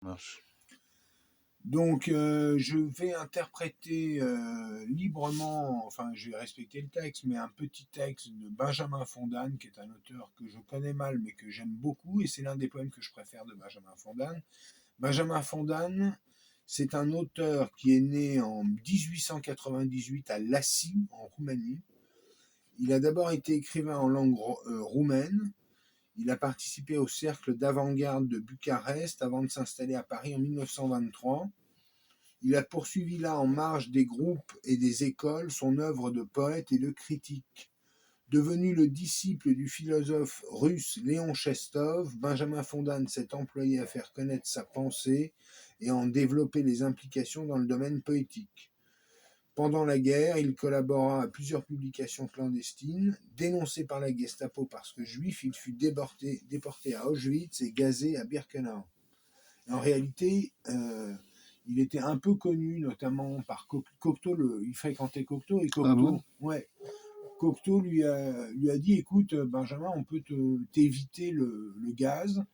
Marche. Donc, je vais interpréter librement, enfin, je vais respecter le texte, mais un petit texte de Benjamin Fondane, qui est un auteur que je connais mal, mais que j'aime beaucoup, et c'est l'un des poèmes que je préfère de Benjamin Fondane. Benjamin Fondane, c'est un auteur qui est né en 1898 à Lassi, en Roumanie. Il a d'abord été écrivain en langue roumaine. Il a participé au cercle d'avant-garde de Bucarest avant de s'installer à Paris en 1923. Il a poursuivi là, en marge des groupes et des écoles, son œuvre de poète et de critique. Devenu le disciple du philosophe russe Léon Chestov, Benjamin Fondane s'est employé à faire connaître sa pensée et à en développer les implications dans le domaine poétique. Pendant la guerre, il collabora à plusieurs publications clandestines. Dénoncé par la Gestapo parce que juif, il fut déporté à Auschwitz et gazé à Birkenau. En réalité, il était un peu connu, notamment par Cocteau. Il fréquentait Cocteau, et Ah Cocteau, bon? ouais, Cocteau lui a dit, écoute, Benjamin, on peut t'éviter le gaz.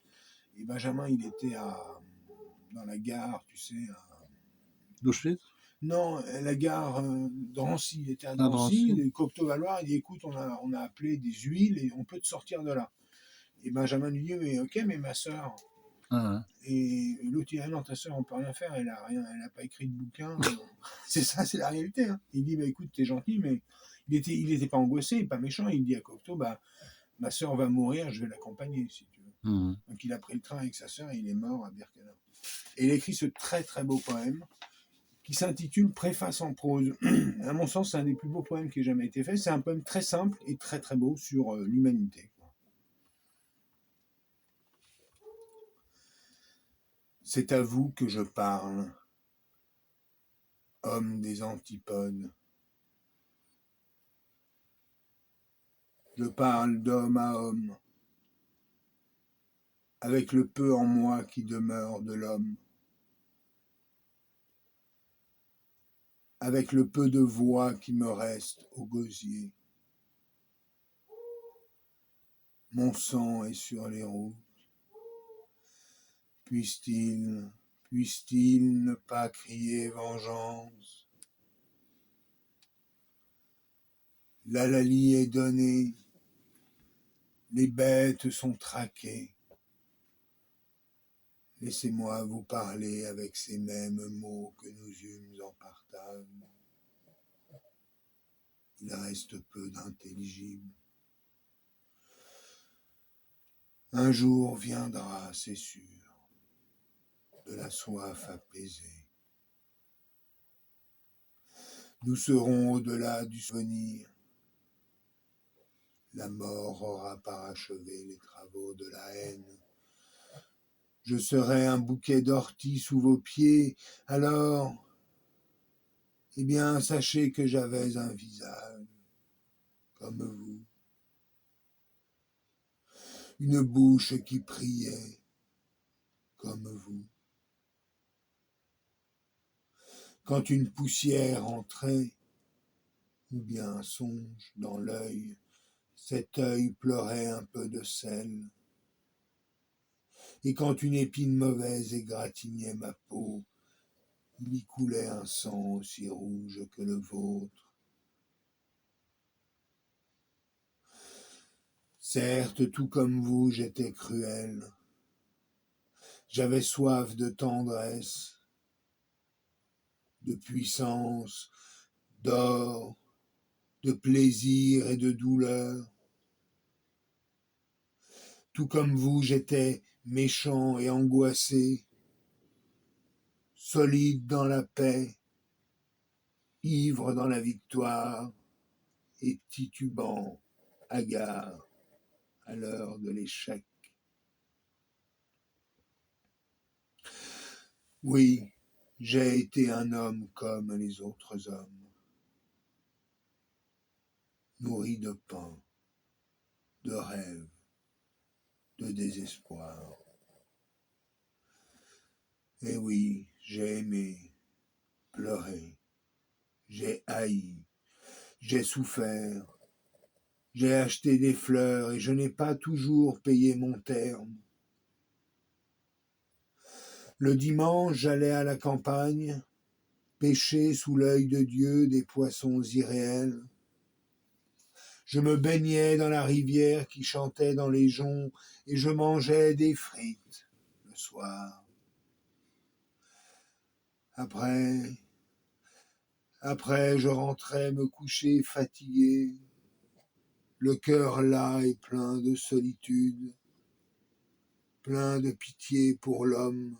Et Benjamin, il était dans la gare, tu sais. D'Auschwitz? Non, la gare Drancy. Il était à Ah, Drancy. Drancy. Et Cocteau va le voir, il dit, écoute, on a appelé des huiles et on peut te sortir de là. Et Benjamin lui dit, mais ok, mais ma sœur. Ah, Et l'autre dit, ah non, ta sœur, on peut rien faire, elle a pas écrit de bouquin. C'est ça, c'est la réalité. Hein. Il dit, bah écoute, t'es gentil, mais il était pas angoissé, pas méchant. Il dit à Cocteau, bah ma sœur va mourir, je vais l'accompagner si tu veux. Donc il a pris le train avec sa sœur et il est mort à Birkenau. Et il a écrit ce très très beau poème qui s'intitule Préface en prose. À mon sens, c'est un des plus beaux poèmes qui ait jamais été fait. C'est un poème très simple et très très beau sur l'humanité. C'est à vous que je parle, homme des antipodes. Je parle d'homme à homme, avec le peu en moi qui demeure de l'homme, avec le peu de voix qui me reste au gosier. Mon sang est sur les routes. Puisse-t-il ne pas crier vengeance? L'hallali est donné, les bêtes sont traquées. Laissez-moi vous parler avec ces mêmes mots que nous eûmes en partage. Il reste peu d'intelligible. Un jour viendra, c'est sûr, de la soif apaisée. Nous serons au-delà du souvenir. La mort aura parachevé les travaux de la haine. Je serai un bouquet d'orties sous vos pieds, alors, eh bien, sachez que j'avais un visage, comme vous, une bouche qui priait, comme vous. Quand une poussière entrait, ou bien un songe dans l'œil, cet œil pleurait un peu de sel. Et quand une épine mauvaise égratignait ma peau, il y coulait un sang aussi rouge que le vôtre. Certes, tout comme vous, j'étais cruel. J'avais soif de tendresse, de puissance, d'or, de plaisir et de douleur. Tout comme vous, j'étais méchant et angoissé, solide dans la paix, ivre dans la victoire et titubant, hagard à l'heure de l'échec. Oui, j'ai été un homme comme les autres hommes, nourri de pain, de rêves, de désespoir. Et oui, j'ai aimé, pleuré, j'ai haï, j'ai souffert, j'ai acheté des fleurs et je n'ai pas toujours payé mon terme. Le dimanche, j'allais à la campagne, pêcher sous l'œil de Dieu des poissons irréels. Je me baignais dans la rivière qui chantait dans les joncs et je mangeais des frites le soir. Après, je rentrais me coucher fatigué, le cœur las et plein de solitude, plein de pitié pour l'homme,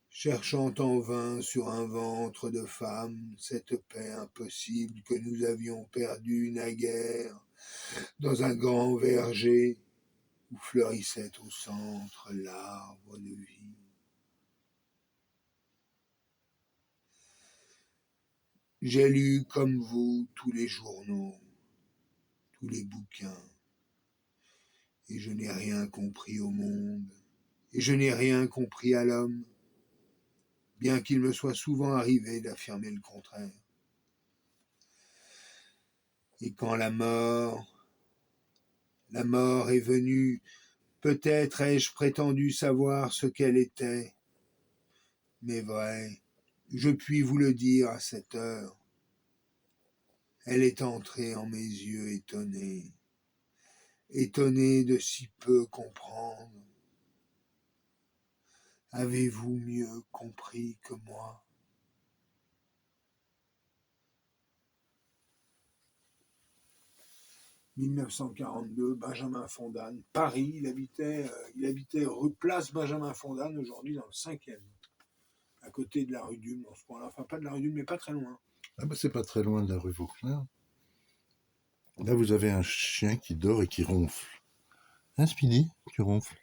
cherchant en vain sur un ventre de femme cette paix impossible que nous avions perdue naguère dans un grand verger où fleurissait au centre l'arbre de vie. J'ai lu comme vous tous les journaux, tous les bouquins, et je n'ai rien compris au monde, et je n'ai rien compris à l'homme, bien qu'il me soit souvent arrivé d'affirmer le contraire. Et quand la mort est venue, peut-être ai-je prétendu savoir ce qu'elle était, mais vrai, je puis vous le dire à cette heure, elle est entrée en mes yeux étonnée de si peu comprendre. Avez-vous mieux compris que moi ? « 1942, Benjamin Fondane, Paris, il habitait rue Place Benjamin Fondane, aujourd'hui dans le 5e, à côté de la rue d'Ulm, dans ce coin-là. Enfin, pas de la rue d'Ulm, mais pas très loin. Ah bah c'est pas très loin de la rue Vauclair. Là, vous avez un chien qui dort et qui ronfle. Hein, Speedy, tu ronfles.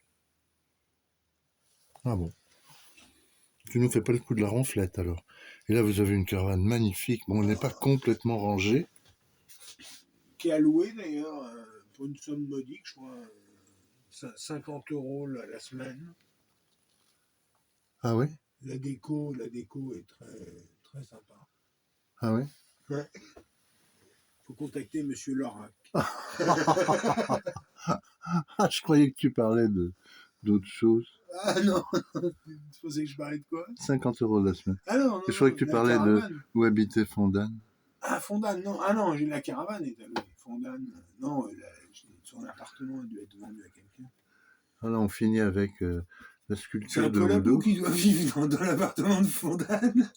Ah bon. Tu nous fais pas le coup de la ronflette, alors. Et là, vous avez une caravane magnifique. Bon, on n'est pas complètement rangé. Qui est alloué, d'ailleurs, pour une somme modique, je crois, 50 € la semaine. Ah ouais ? La déco est très, très sympa. Ah ouais ? Ouais. Faut contacter Monsieur Lorac. Ah, je croyais que tu parlais d'autre chose. Ah non, tu pensais que je parlais de quoi ? 50 € la semaine. Ah non, Et je croyais que tu parlais caravane. de où habitait Fondane. Ah, Fondane, non. Ah non, la caravane est allouée. Fondane, non, son appartement a dû être vendu à quelqu'un. Voilà, on finit avec la C'est sculpture un de peu la boue Odo. qui doit vivre dans l'appartement de Fondane.